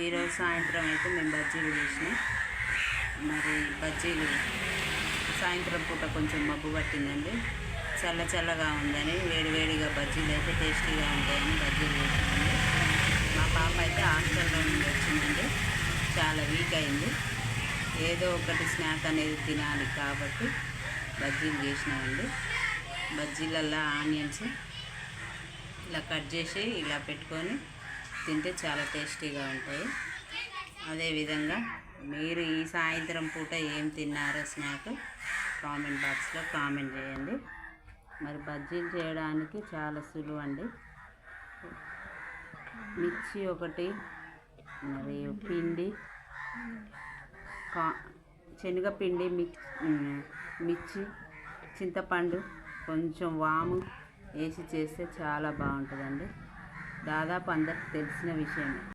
ఈరోజు సాయంత్రం అయితే మేము బజ్జీలు చేసినాం. మరి బజ్జీలు సాయంత్రం పూట కొంచెం మబ్బు పట్టిందండి, చల్లగా ఉందని వేడివేడిగా బజ్జీలు అయితే టేస్టీగా ఉంటాయని బజ్జీలు చేసినామండి. మా పాప అయితే హాస్టల్లో నుండి వచ్చిందండి, చాలా వీక్ అయింది. ఏదో ఒకటి స్నాక్ అనేది తినాలి కాబట్టి బజ్జీలు చేసినామండి. బజ్జీలల్లో ఆనియన్స్ ఇలా కట్ చేసి ఇలా పెట్టుకొని తింటే చాలా టేస్టీగా ఉంటాయి. అదేవిధంగా మీరు ఈ సాయంత్రం పూట ఏం తిన్నారో స్నాక్ కామెంట్ బాక్స్లో కామెంట్ చేయండి. మరి బజ్జీలు చేయడానికి చాలా సులువు అండి. మిర్చి ఒకటి, మరియు పిండి, శనగపిండి, మిర్చి, చింతపండు, కొంచెం వాము వేసి చేస్తే చాలా బాగుంటుందండి. దాదాపు అందరికి తెలిసిన విషయమే.